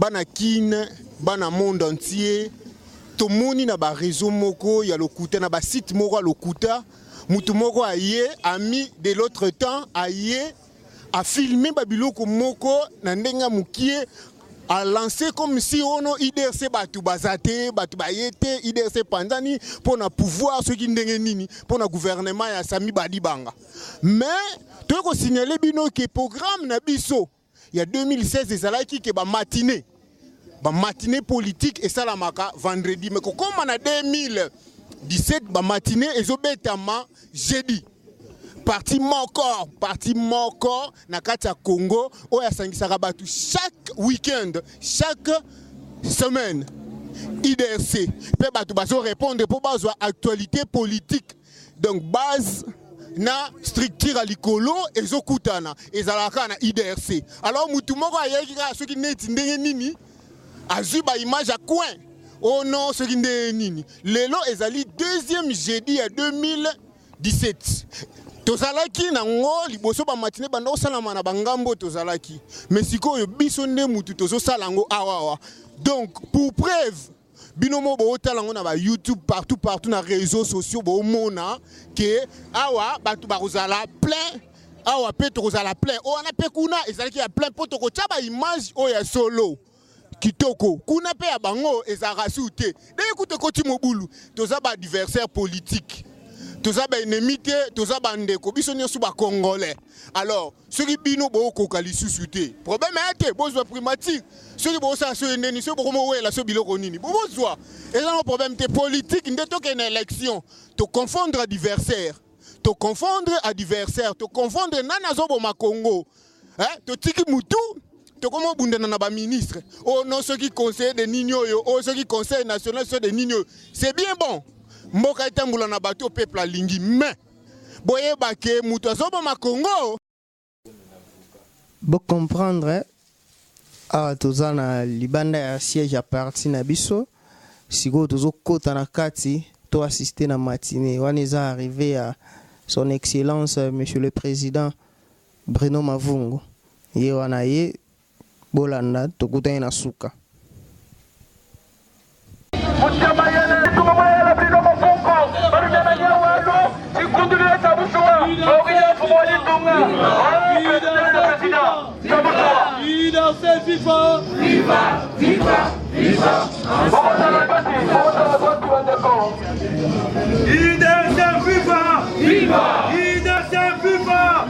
bana kin bana monde entier tout moni na ba réseau moko ya lokuta na ba site moko lokuta mutu moko aye ami de l'autre temps aye a filmé babiloko moko na ndenga mukie a lancé comme si ono IDRC batu bazate batu bayete IDRC pandani pour na pouvoir ce qui ndenge nini pour na gouvernement ya Sami Badibanga. Mais tu ko signaler bino que programme na biso il y a 2016 ezalaki ke ba matinée politique et ça la maka vendredi mais comme en 2017 ba matinée ezobetama jeudi parti moko na kati ya Congo oya sangisaka batu chaque week-end chaque semaine IDRC pe batu bazo répondre pour bazwa actualité politique donc base na structure à likolo ezokutana ezalaka na IDRC alors mutu moko ayeki ka soki neti ndenge nini azwi ba image à coin oh non soki ndenge nini lelo ezali deuxième jeudi ya 2017 tozalaki nango liboso ba matinée banda osalama na bangambo tozalaki mais sikoyo biso nde mutu tozosala ngo awawa donc pour preuve binomo bo otalango na ba YouTube partout na réseaux sociaux bo mona que awa batu barozala plein awa pe tozala plein o ana pe kuna ezalaki ya plein poto ko taba image o ya solo kitoko kuna pe ya bango ezara soute de écoute ko timobulu toza ba adversaire politique toza ba ennemi te toza ba ndeko biso nyoso ba congolais alors ceux qui bino bo kokali susuté problème était bozwa primatique ceux qui bo sa so endeni ceux bo mo wela so biloko nini bo bozwa et là le problème te politique ndeto ke na élection to confondre adversaire to confondre nana zo bo makongo hein to tiki mutu to comment bundana na ba ministre oh non ceux qui conseillent de nino yo oh ceux qui conseillent national ceux de nino c'est bien bon mboka etambula na bato peuple alingi mais boye bake mutu azoba makongo bo comprendre tozana libanda ya siège à parti na biso siko tozo kota na kati to assister na matinée wana eza arrivé à son excellence monsieur le président Bruno Mavungu ye wana ye bolanda tokutana na suka Viva! Viva! Viva! Viva!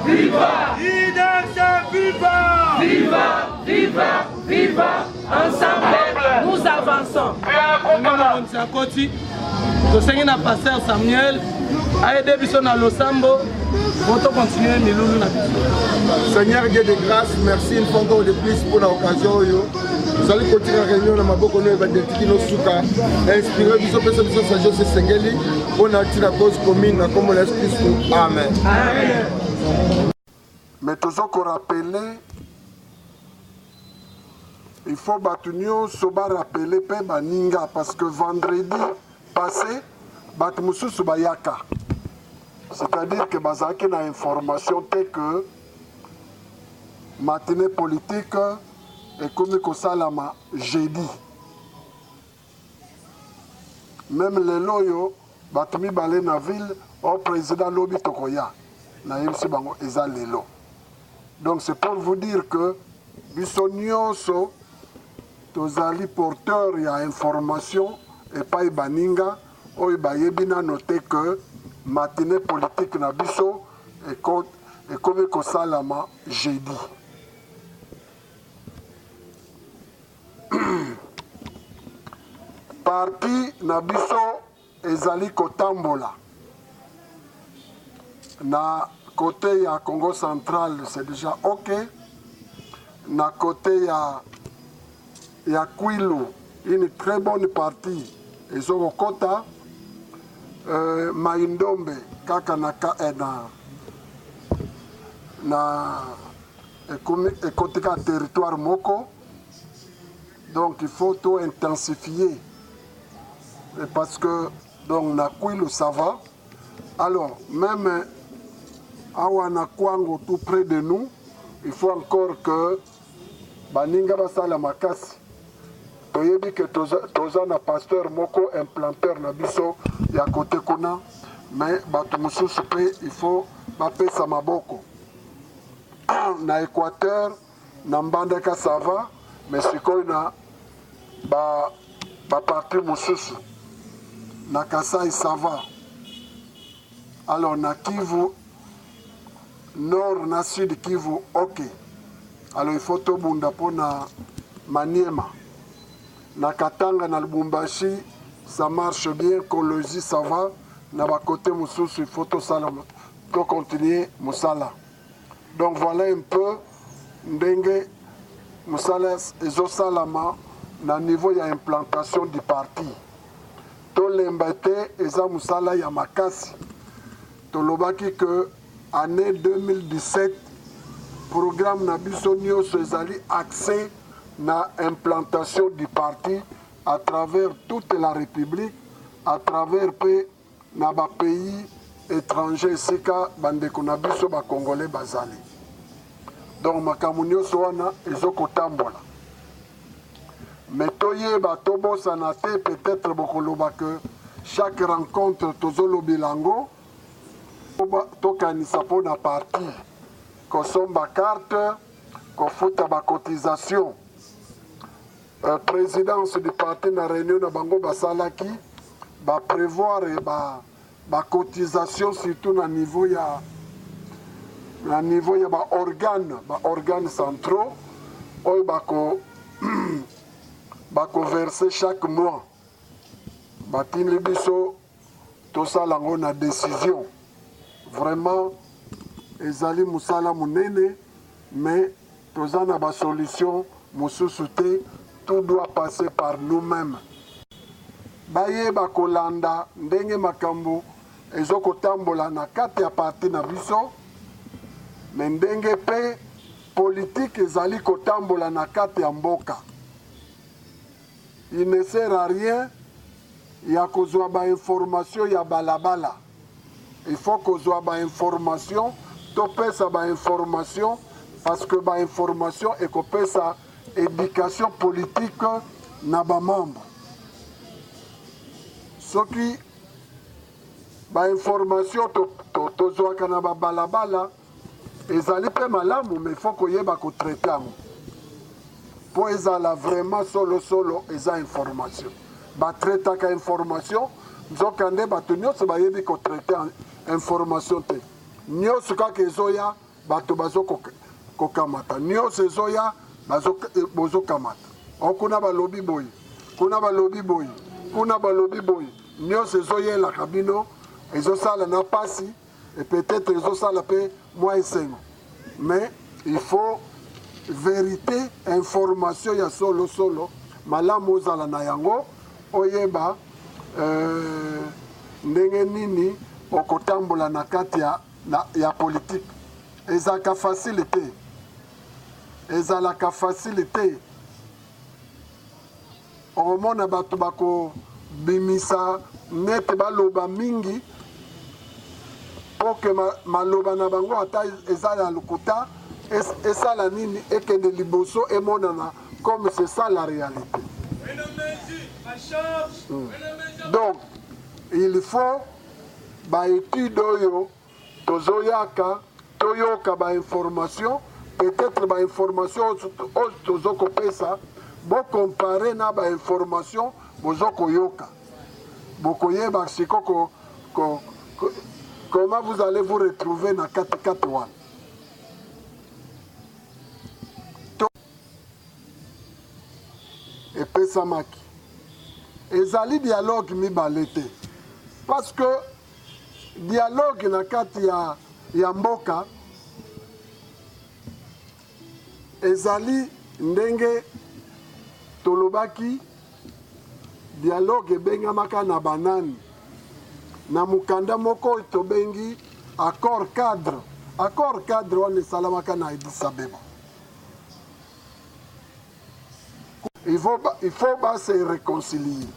Viva! Viva! Viva! Viva! Viva! Ensemble, nous avançons. Seigneur pasteur Samuel a aidé Bisson à Losambo pour continuer Milulu na Bisson. Seigneur Dieu de grâce, merci une fois encore de plus pour l'occasion. Nous allons continuer la réunion dans ma boucle de Tikino Souka, inspirer Bisson Pesson Bisson Sagesse et Sengeli pour la cause commune comme l'Esprit. Amen. Amen. Mais toujours qu'on rappelle, il faut batunio soba rappeler pe baninga parce que vendredi passé batumusu subayaka. C'est-à-dire que bazaki na information telle que matinée politique et comme kosalama jeudi. Même les loyo batumi balé na ville au président Lobi Tokoya na yemsi bango eza lelo. Donc c'est pour vous dire que bisonioso tozali porteur ya information et pas baninga oyo bayebina noté que matinée politique na biso et comme kosalama jeudi. Parti na biso ezali kotambola na côté ya Congo central c'est déjà ok na côté ya Kwilu une très bonne partie ezoko kota Maindombe kaka na ekotika territoire moko donc il faut tout intensifier parce que donc na Kwilu ça va alors même awa na Kwango tout près de nous il faut encore que baninga basala makasi toyebi que toza na pasteur moko implanteur na biso ya côté kuna mais bato mosusu pe il faut bapesa maboko na Équateur na Mbandaka ça va mais sikoyo na parti mosusu na Kasai ça va. Alors na Kivu nord na sud Kivu ok. Alors il faut tobunda pona Maniema. Na Katanga na Lubumbashi ça marche bien, Kolosi ça va. Na ba côté mosusu il faut to continuer musala. Donc voilà un peu ndenge musala ezosalama na niveau ya implantation du parti. To lembate eza musala ya makasi. Tolobaki que année 2017 programme na biso nyonso ezali accès na implantation du parti à travers toute la République, à travers na ba pays étrangers sika bandeko na biso ba Congolais bazali. Donc makambo nyonso wana ezokotambola. Mais toyeba tobosana te peut-être bokoloba que chaque rencontre tozolobi lango tokanisa mpona parti kosomba carte kofuta bacotisation présidence du parti na réunion na bango basalaki baprévoir bacotisation surtout na niveau ya baorgane centraux oyo bakoverse chaque mois batindi biso tosala yango na décision. Vraiment ezali musala munene mais toza na ba solution mosusu te, tout doit passer par nous-mêmes. Bayeba kolanda ndenge makambo ezokotambola na kati ya parti na biso mais ndenge pe politique ezali kotambola na kati ya mboka. Il ne sert à rien ya kozwa ba information ya balabala. Il faut kozwa ba information, topesa ba information parce que ba information ekopesa éducation politique na ba membre. Soki ba information tozwaka na ba balabala ezali pe malamu mais il faut koyeba ko traiter yango. Po ezala vraiment solo eza information. Ba traitaka information nzokande bato nyonso bayebi ko traiter information te. Nyonso kaka ezoya bato bazokokamata. Nyonso ezoya bozokamata. Okuna balobi boyi. Kuna balobi boyi. Kuna balobi boyi. Nyonso ezoyelaka bino ezosala na pasi et peut-être ezosala pe mwa esengo. Mais il faut vérité, information ya solo malamu ozala na yango oyeba ndenge nini okotambola na kati ya politique. Ezalaka facilité omona bato bakobimisa nete baloba mingi po ke maloba na bango ata eza ya lokuta esala nini ekende liboso emonana comme c'est ça la réalité. Donc il faut baétude oyo tozoyaka toyoka bainformation peut-être bainformation oyo tozokopesa bocompare na bainformation bozokoyoka bokoyeba siko comment vous allez vous retrouver na 4 wana. Epesamaki ezali dialogue mibale te parce que dialogue na kati ya mboka ezali ndenge tolobaki dialogue ebengamaka na banani na mukanda moko tobengi accord cadre wana esalamaka na Addis Abeba. Il faut se réconcilier.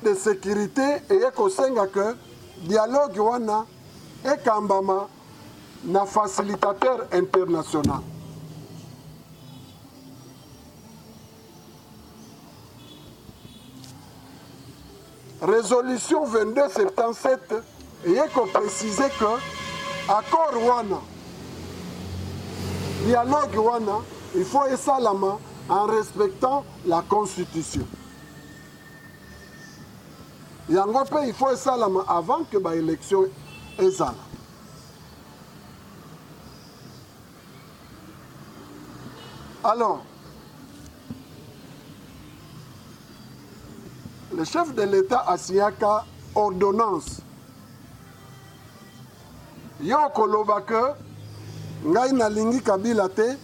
De sécurité et kosenga que dialogue wana ekambama na facilitateur international. résolution 2277 ayez qu'on préciser que accord wana dialogue wana il faut esalama en respectant la constitution. Yango pe il faut esalama avant que ba élection ezala. Alors le chef de l'État a signé ordonnance. Yo koloba que ngai nalingi Kabila te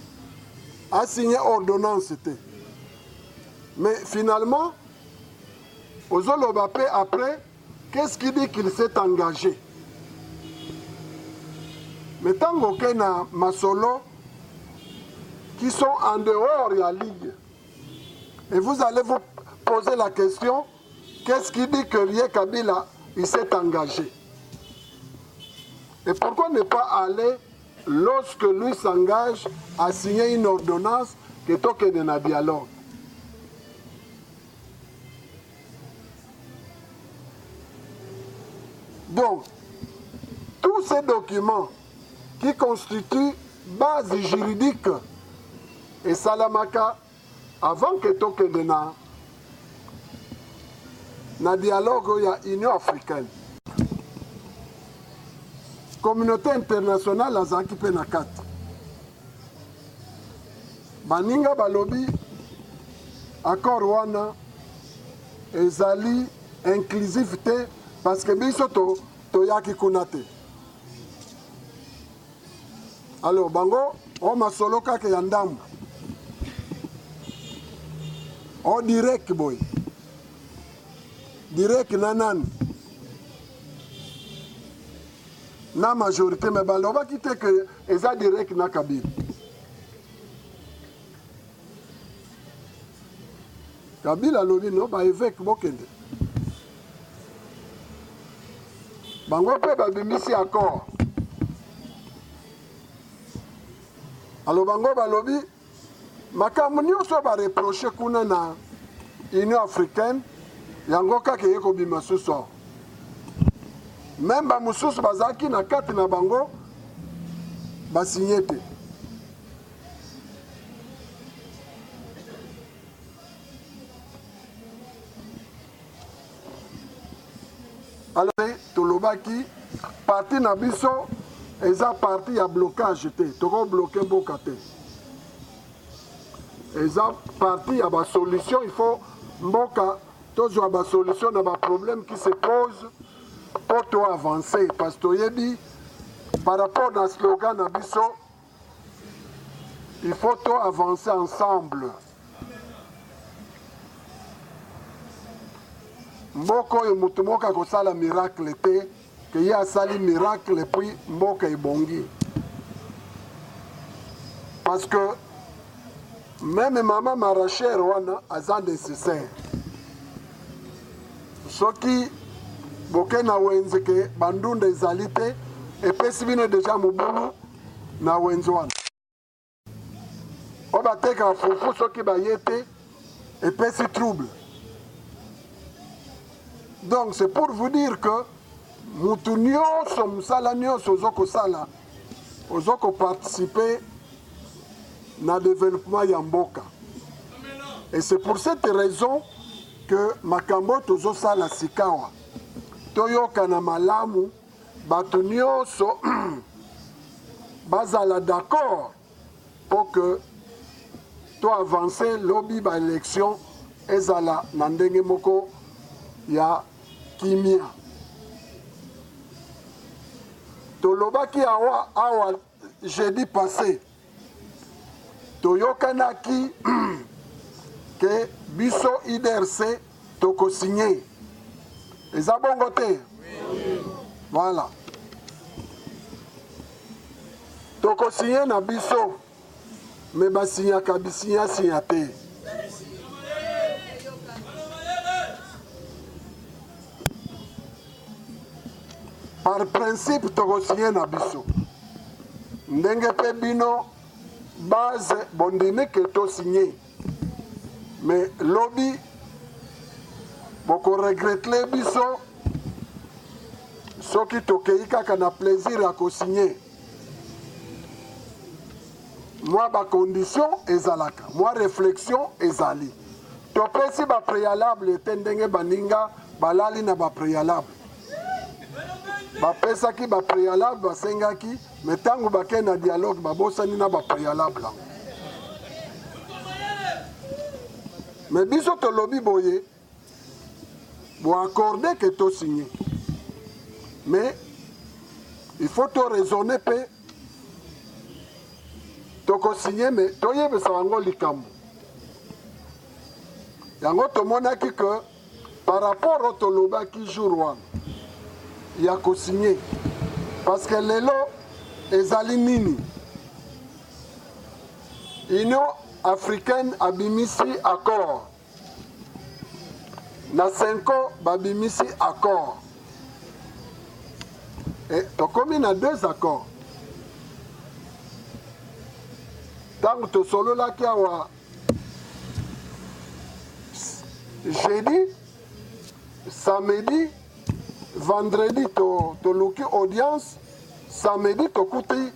a signé ordonnance te. Mais finalement, Ozoloba pe après, qu'est-ce qui dit qu'il s'est engagé? Mais tant qu'il y a Masolo qui sont en dehors de la Ligue, et vous allez vous poser la question, qu'est-ce qui dit que Rie Kabila il s'est engagé? Et pourquoi ne pas aller, lorsque lui s'engage, à signer une ordonnance qui toque de dialogue? Donc, tous ces documents qui constituent base juridique et Salamaka, avant que toque de na dialogue, il y a l'Union africaine. Communauté internationale a zaki pe na kati. Baninga balobi accord wana ezali inclusivité parce que biso to yaki kunate. Alors bango o masolo kake ya ndambu. O direct boy. Direct nanan. Na majorité mais baloba kite que eza direct na Kabila. Kabila lobi no ba évêque bokende. Bango pe ba bimisi accord. Alors bango balobi makambo nyonso ba reprocher kuna na Union africaine yango kaka yeko bima suso. Même ba mususu bazaki na kati na bango ba signé te. Alors tolobaki parti na biso eza parti ya blocage te toko bloquer mboka te. Eza parti ya ba solution, il faut mboka tozwa ba solution na ba problème qui se pose pour tout avancer parce que yebi par rapport à slogan na biso il faut tout avancer ensemble. Mboko yo mutu moka kosala miracle te que y a sali miracle et puis mboka ebongi parce que même maman maracher wana aza nécessaire soki boke na wenze ke bandunda ezali te epesi bino deja mobulu na wenze wana o bateka fufu soki baye te epesi trouble. Donc c'est pour vous dire que mutu nyonso mosala nyonso ozokosala ozoko participer na développement ya mboka. Et c'est pour cette raison que makambo tozosala sikawa toyoka na malamu bato nyonso bazala d'accord pour que to avancer lobi ba élection ezala na ndenge moko ya kimia. Tolobaki awa jeudi passé toyokanaki que biso IDRC toko signé. Eza bongo te? Voilà. Toko signé na biso mais basinyaka bisinya sinya te. Par principe toko signé na biso. Ndenge pe bino base bondine que to signé. Mais lobby boko regrette les biso soki tokei kaka na plaisir à co-signer. Moi ba condition ezalaka, moi réflexion ezali. Topesi ba préalable tendenge baninga balali na ba préalable. Ba pesa ki ba préalable basenga ki metango bake na dialogue babosani na ba préalable. Mais biso to lobby boye bon accorder que to signer. Mais il faut to raisonner pe to ko signer mais to yebe sawango likambo. Yango to monaki que par rapport au toloba qui jour il y a ko signer parce que lelo ezali nini Union africaine abimisi accord na 5 ans babimisi accord et tokomi na 2 accords tango tosololaki awa jeudi samedi vendredi toluki audience samedi tokuti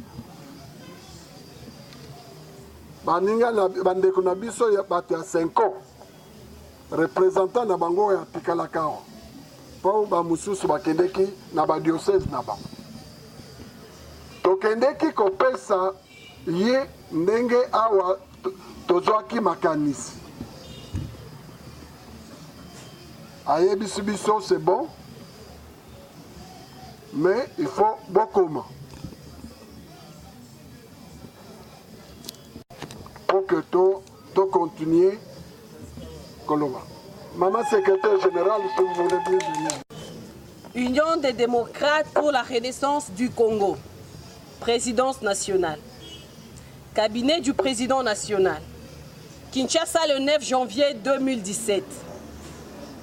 baninga na bandeko na biso ya bato ya 5 ans représentant na bango ya tikalaka awa mpo bamosusu bakendeki na badiocese na bango tokendeki kopesa ye ndenge awa tozwaki makanisi ayebisi biso c'est bon mais il faut bokoma pour que to continuer Koloma. Maman secrétaire générale, si vous voulez bien venir. Union des démocrates pour la renaissance du Congo. Présidence nationale. Cabinet du président national. Kinshasa le 9 janvier 2017.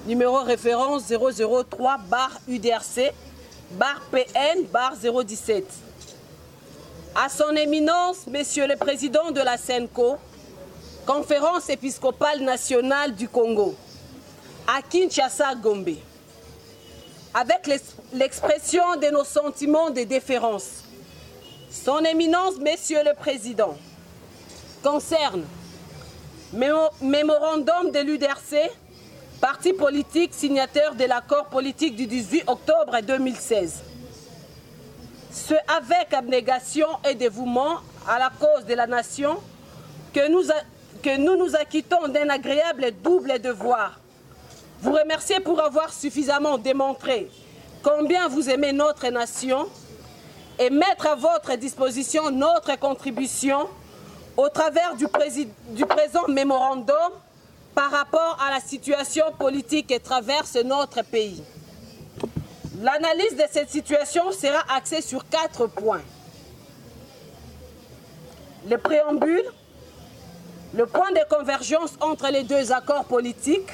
Numéro référence 003/UDRC/PN/017. À son éminence, Monsieur le Président de la SENCO, Conférence épiscopale nationale du Congo, à Kinshasa, Gombe. Avec l'expression de nos sentiments de déférence, son éminence, Monsieur le Président, concerne mémorandum de l'UDRC, parti politique signataire de l'accord politique du 18 octobre 2016. Ce avec abnégation et dévouement à la cause de la nation que nous nous acquittons d'un agréable double devoir. Vous remercier pour avoir suffisamment démontré combien vous aimez notre nation et mettre à votre disposition notre contribution au travers du présent mémorandum par rapport à la situation politique qui traverse notre pays. L'analyse de cette situation sera axée sur 4 points. Le préambule, le point de convergence entre les 2 accords politiques,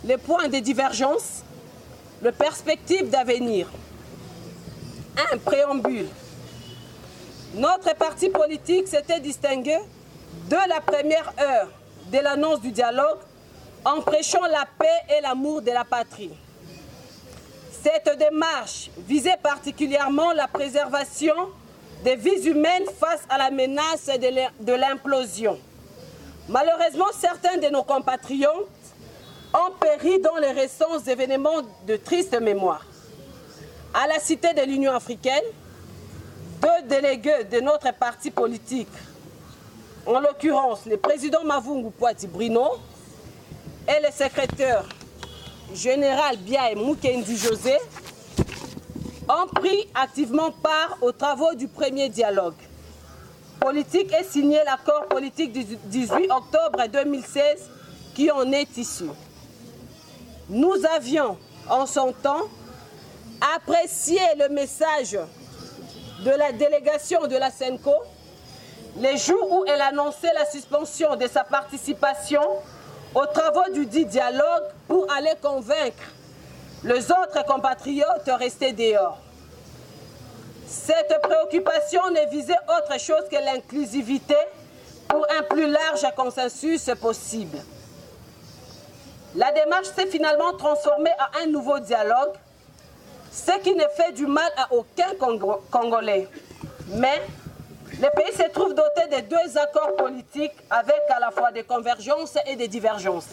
les points de divergence, les perspectives d'avenir. 1. Préambule. Notre parti politique s'était distingué de la première heure de l'annonce du dialogue en prêchant la paix et l'amour de la patrie. Cette démarche visait particulièrement la préservation des vies humaines face à la menace de l'implosion. Malheureusement, certains de nos compatriotes ont péri dans les récents événements de triste mémoire. À la Cité de l'Union africaine, 2 délégués de notre parti politique, en l'occurrence le président Mavungu Poati Bruno et le secrétaire général Biaye Mukendi José, ont pris activement part aux travaux du premier dialogue politique et signé l'accord politique du 18 octobre 2016 qui en est issu. Nous avions, en son temps, apprécié le message de la délégation de la SENCO les jours où elle annonçait la suspension de sa participation aux travaux du dit dialogue pour aller convaincre les autres compatriotes restés dehors. Cette préoccupation ne visait autre chose que l'inclusivité pour un plus large consensus possible. la démarche s'est finalement transformée en un nouveau dialogue, ce qui ne fait du mal à aucun Congolais. Mais le pays se trouve doté de 2 accords politiques avec à la fois des convergences et des divergences.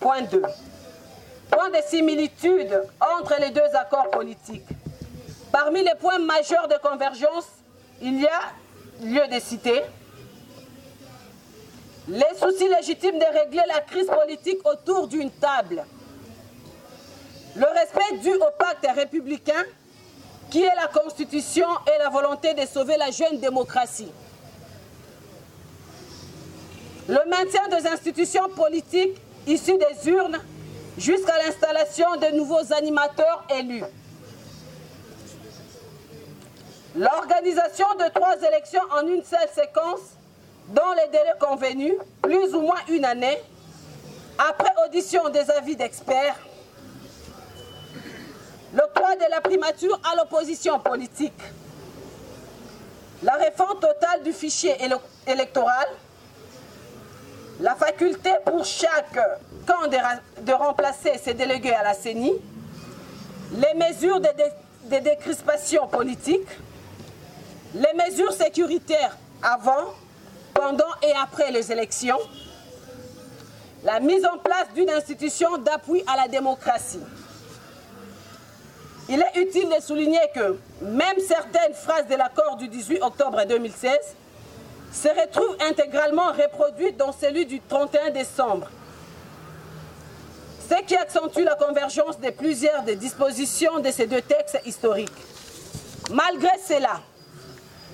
Point 2. Point de similitude entre les 2 accords politiques. Parmi les points majeurs de convergence, il y a lieu de citer les soucis légitimes de régler la crise politique autour d'une table, le respect dû au pacte républicain qui est la Constitution et la volonté de sauver la jeune démocratie, le maintien des institutions politiques issues des urnes jusqu'à l'installation de nouveaux animateurs élus, l'organisation de 3 élections en une seule séquence dans les délais convenus, plus ou moins une année, après audition des avis d'experts, l'octroi de la primature à l'opposition politique, la réforme totale du fichier électoral, la faculté pour chaque camp de remplacer ses délégués à la CENI, les mesures de décrispation politique, les mesures sécuritaires avant, pendant et après les élections, la mise en place d'une institution d'appui à la démocratie. Il est utile de souligner que même certaines phrases de l'accord du 18 octobre 2016 se retrouvent intégralement reproduites dans celui du 31 décembre, ce qui accentue la convergence de plusieurs des dispositions de ces 2 textes historiques. Malgré cela,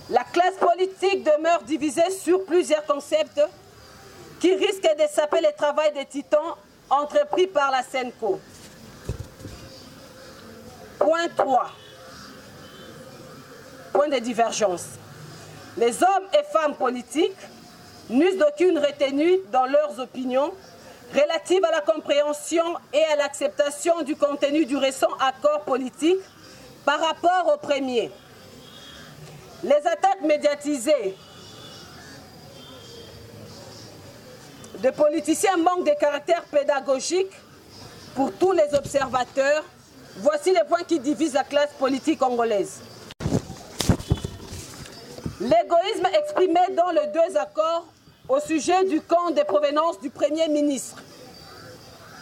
la classe politique demeure divisée sur plusieurs concepts qui risquent de saper le travail des titans entrepris par la SENCO. Point 3. Point de divergence. Les hommes et femmes politiques n'usent d'aucune retenue dans leurs opinions relatives à la compréhension et à l'acceptation du contenu du récent accord politique par rapport au premier. Les attaques médiatisées de politiciens manquent de caractère pédagogique pour tous les observateurs. Voici les points qui divisent la classe politique congolaise. L'égoïsme exprimé dans les 2 accords au sujet du camp de provenance du Premier ministre.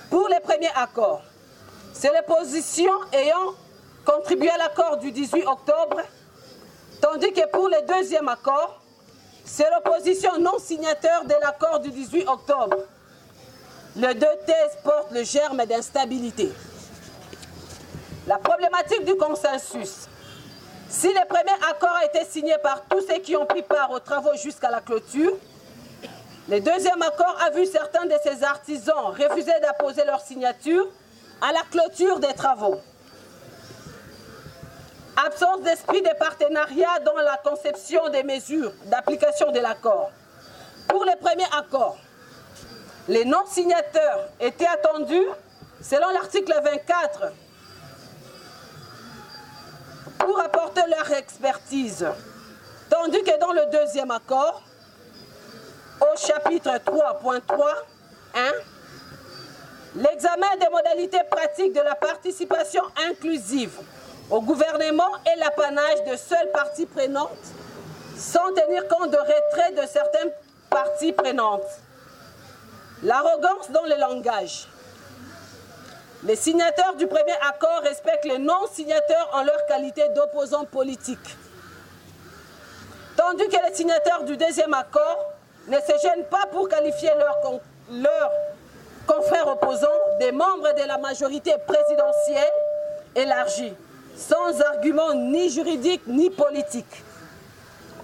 Pour le premier accord, c'est l'opposition ayant contribué à l'accord du 18 octobre, tandis que pour le 2e accord, c'est l'opposition non signataire de l'accord du 18 octobre. Les 2 thèses portent le germe d'instabilité. La problématique du consensus. Si le premier accord a été signé par tous ceux qui ont pris part aux travaux jusqu'à la clôture, le 2e accord a vu certains de ses artisans refuser d'apposer leur signature à la clôture des travaux. Absence d'esprit de partenariat dans la conception des mesures d'application de l'accord. Pour le premier accord, les non-signataires étaient attendus, selon l'article 24, pour apporter leur expertise. Tandis que dans le 2e accord, au chapitre 3.3.1, l'examen des modalités pratiques de la participation inclusive au gouvernement est l'apanage de seules parties prenantes, sans tenir compte de retrait de certaines parties prenantes. L'arrogance dans le langage. Les signataires du premier accord respectent les non-signataires en leur qualité d'opposants politiques, tandis que les signataires du 2e accord ne se gênent pas pour qualifier leurs confrères opposants des membres de la majorité présidentielle élargie, sans argument ni juridique ni politique.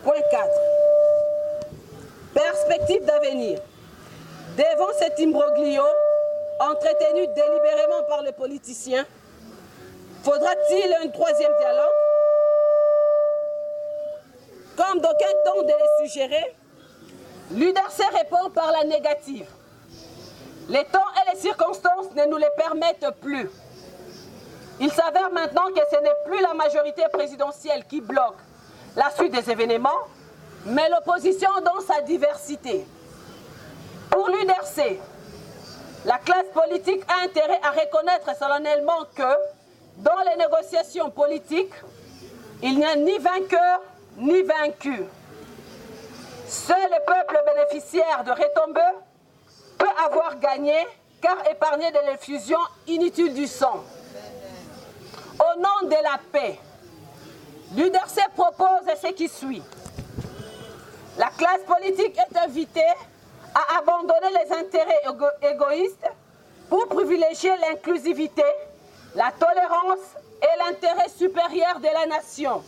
Point 4. Perspective d'avenir. Devant cet imbroglio, entretenu délibérément par les politiciens, faudra-t-il un 3e dialogue? Comme d'aucuns tentent de les suggérer, l'UDRC répond par la négative. Les temps et les circonstances ne nous les permettent plus. Il s'avère maintenant que ce n'est plus la majorité présidentielle qui bloque la suite des événements, mais l'opposition dans sa diversité. Pour l'UDRC, La classe politique a intérêt à reconnaître solennellement que, dans les négociations politiques, il n'y a ni vainqueur ni vaincu. Seul le peuple bénéficiaire de retombées peut avoir gagné, car épargné de l'effusion inutile du sang. Au nom de la paix, l'UDRC propose ce qui suit. La classe politique est invitée à abandonner les intérêts égoïstes pour privilégier l'inclusivité, la tolérance et l'intérêt supérieur de la nation.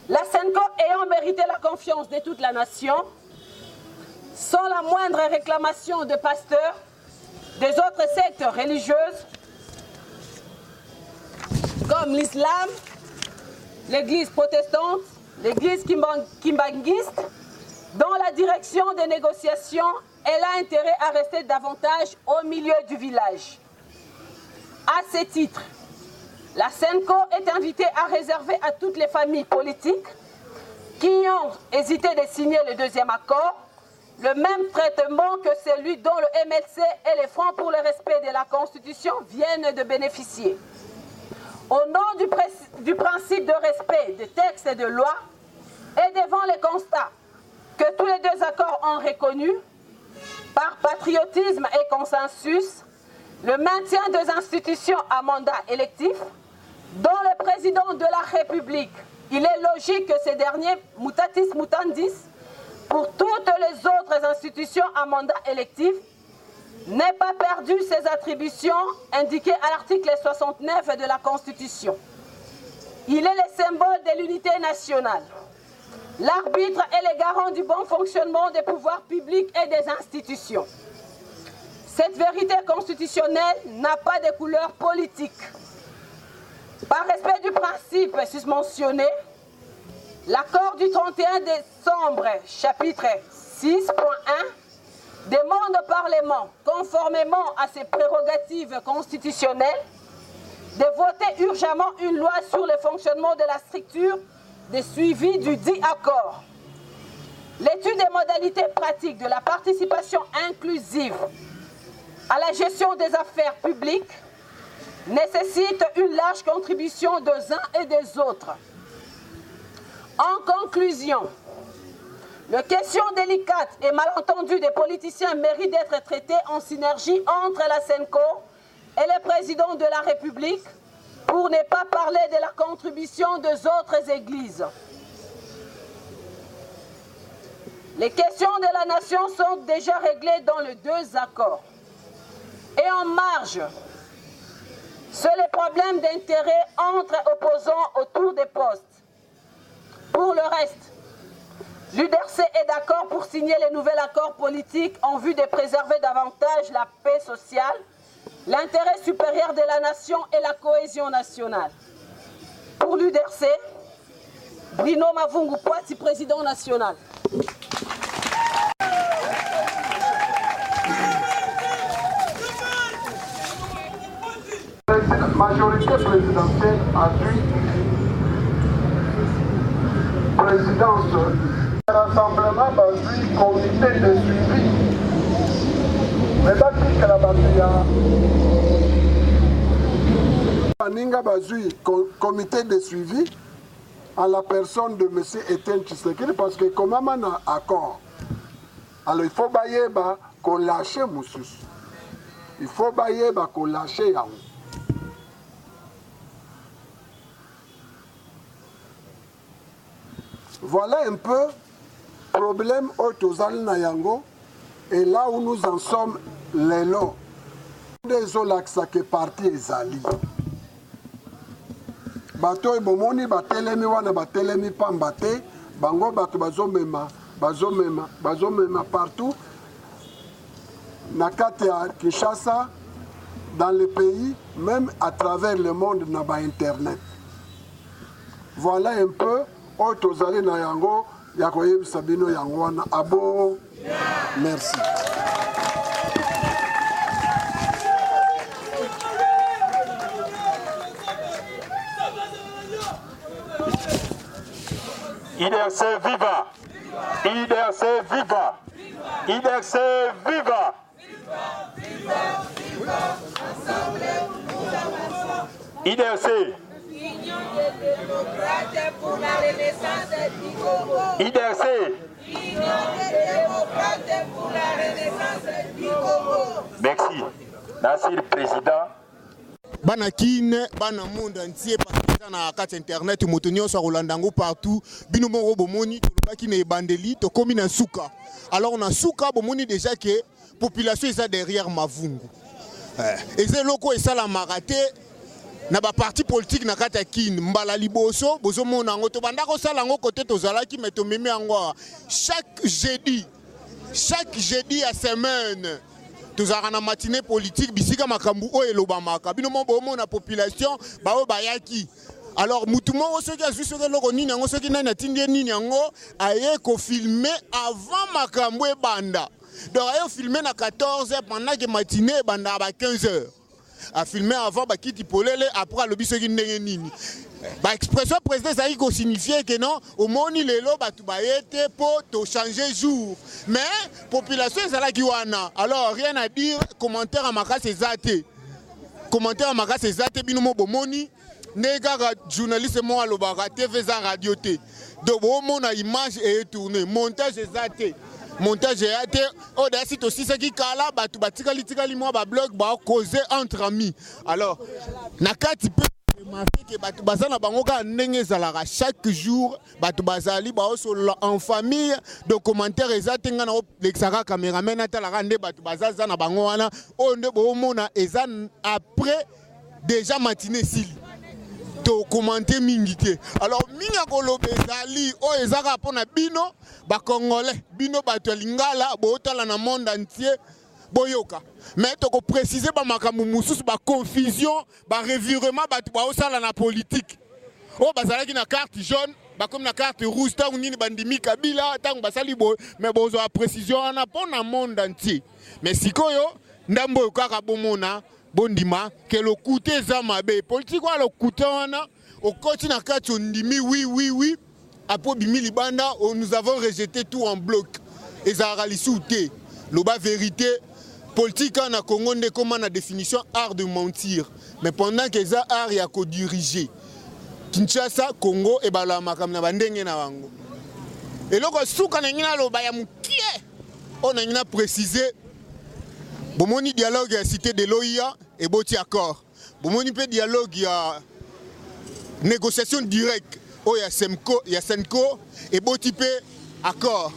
La SENCO ayant mérité la confiance de toute la nation, sans la moindre réclamation de pasteurs, des autres sectes religieuses, comme l'islam, l'église protestante, l'église kimbanguiste, dans la direction des négociations, elle a intérêt à rester davantage au milieu du village. À ce titre, la SENCO est invitée à réserver à toutes les familles politiques qui ont hésité de signer le deuxième accord le même traitement que celui dont le MLC et les Fronts pour le respect de la Constitution viennent de bénéficier. Au nom du principe de respect des textes et de loi et devant les constats que tous les deux accords ont reconnus, par patriotisme et consensus, le maintien des institutions à mandat électif, dont le président de la République, il est logique que ces derniers, mutatis mutandis, pour toutes les autres institutions à mandat électif, n'ait pas perdu ses attributions indiquées à l'article 69 de la Constitution. Il est le symbole de l'unité nationale, l'arbitre et le garant du bon fonctionnement des pouvoirs publics et des institutions. Cette vérité constitutionnelle n'a pas de couleur politique. Par respect du principe susmentionné, l'accord du 31 décembre, chapitre 6.1, demande au Parlement, conformément à ses prérogatives constitutionnelles, de voter urgemment une loi sur le fonctionnement de la structure de suivi du dit accord. L'étude des modalités pratiques de la participation inclusive à la gestion des affaires publiques nécessite une large contribution des uns et des autres. En conclusion, les questions délicates et malentendues des politiciens méritent d'être traitées en synergie entre la SENCO et le président de la République, pour ne pas parler de la contribution des autres églises. Les questions de la nation sont déjà réglées dans les deux accords. Et en marge, c'est les problèmes d'intérêt entre opposants autour des postes. Pour le reste, l'UDRC est d'accord pour signer les nouveaux accords politiques en vue de préserver davantage la paix sociale, l'intérêt supérieur de la nation et la cohésion nationale. Pour l'UDRC, Bruno Mavungu Poiti, président national. La majorité présidentielle a dû présidence rassemblement basé comité de suivi. Mais baki kala batia Paninga bazui comité de suivi à la personne de M. Etienne Tshisekedi parce que comme on a accord. Alors il faut bailler qu'on lâche Moussus. Il faut bailler qu'on lâche Yaou. Voilà un peu le problème autozal Nayango et là où nous en sommes les lots. Des olaxa que parti ezali. Bato e bomoni batelemi wana batelemi pambate bango bato bazomema partout na kati ya Kinshasa, dans le pays, même à travers le monde na ba internet. Voilà un peu Otozali na yango ya koyebisa bino yango wana abo. Merci. IDRC viva! IDRC viva! IDRC viva! IDRC. Union des démocrates pour la renaissance du Congo. IDRC. Union des démocrates pour la renaissance du Congo. Merci. Merci le président. Bana kine, bana monde entier parce que na carte internet moto nyonso rolandango partout bino moko bomoni to lobaki na ebandeli to komi na suka. Alors na suka bomoni déjà que population est derrière Mavungu. Et c'est loko et ça la maraté na ba parti politique na kata kine mbala liboso bozo mona ngo to bandako sala ngo côté to zalaki mais to meme ngo chaque jeudi à semaine tous na matinée politique bisika makambu o elobamaka bino mo bomo na population ba o bayaki. Alors mutumo o soki azu soki loko nini ngo soki nani atindie nini ngo aye ko filmer avant makambu e banda. Donc aye filmer na 14h pendant que matinée banda ba 15h. A filmer avant ba kiti polele après le bisoki ndenge nini. Ba expression président ça ko signifier que non au moni lelo batu ba yete pour to changer jour. Mais population ezala ki wana. Alors rien à dire, commentaire à makasi ezate. Commentaire à makasi ezate bino mo bomoni nega journaliste mo alobaka TV za radio te. Donc bon na image et tourner, montage ezate. Montage ezate. Oh da site aussi ça qui kala batu batikali mo ba blog ba causer entre amis. Alors nakati peut remarquer que batu bazana bangoka ndenge zalaka chaque jour batu bazali ba en famille de commentaires ezate ngana lexaka cameraman atalaka nde batu bazaza na bango wana onde bo mona ezan après déjà matinée sili to commenter mingité. Alors minga kolobe ezali o ezaka pona bino ba congolais bino batu lingala bo tala na monde entier boyoka. Mais tu peux préciser ba makambu mususu ba confusion, ba revirement batu ba osala na politique. Oh bazalaki na carte jaune, ba comme na carte rouge ta nini bandimi Kabila tangu basali bo mais bozo a précision ana pona monde entier. Mais sikoyo ndambo kaka bomona bondima que le côté za mabe politique wa le côté wana au côté na carte ndimi oui après bimi libanda nous avons rejeté tout en bloc. Ezara lisouté. Loba vérité politique en Congo n'est comme la définition art de mentir. Mais pendant que ça art ya ko diriger. Kinshasa Congo et bala makamna bandenge na wango. Et loko suka na ngina loba ya mukie. On a ngina préciser bomoni dialogue ya cité de l'OIA et boti accord. Bomoni pe dialogue ya négociation directe o ya Semco ya Senko et boti pe accord.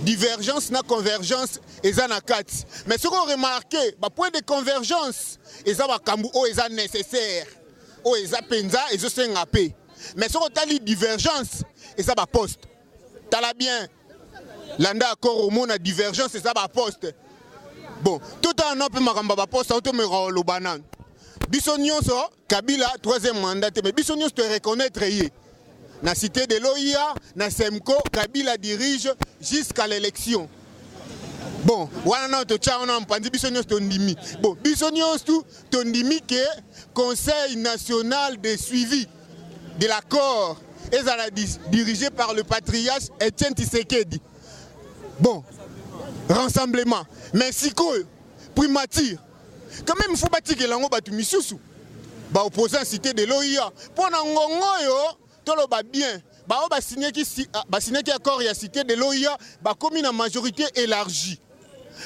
Divergence na convergence eza na kati. Mais ce qu'on remarque, ba point de convergence eza ba kambu o eza nécessaire. O eza penza ezo senga pe. Mais ce qu'on tali divergence eza ba poste. Tala bien. Landa accord au monde divergence eza ba poste. Bon, tout en peu makamba ba poste auto me rolo banane. Biso nyonso Kabila troisième mandat mais biso nyonso te reconnaître yé. Na cité de l'OIA, na Semco, Kabila dirige jusqu'à l'élection. Bon, wana to cha on pandi bisonyos tondimi. Bon, bisonyos tout tondimi que Conseil national de suivi de l'accord est dirigé par le patriarche Etienne Tshisekedi. Bon, rassemblement. Mais si quoi, primature. Quand même il faut bâtir que l'ango batu misusu. Ba opposant cité de l'OIA. Pour ngongo yo tolo ba bien. Ba ba signé qui accord ya cité de l'OIA, ba commis na majorité élargie.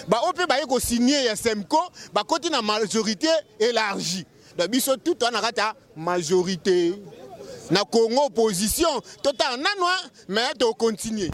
Ba opé ba yeko signé ya Semco, ba côté na majorité élargie. Da biso tout en arata majorité. Na Congo opposition, tout en nanwa, mais to continuer.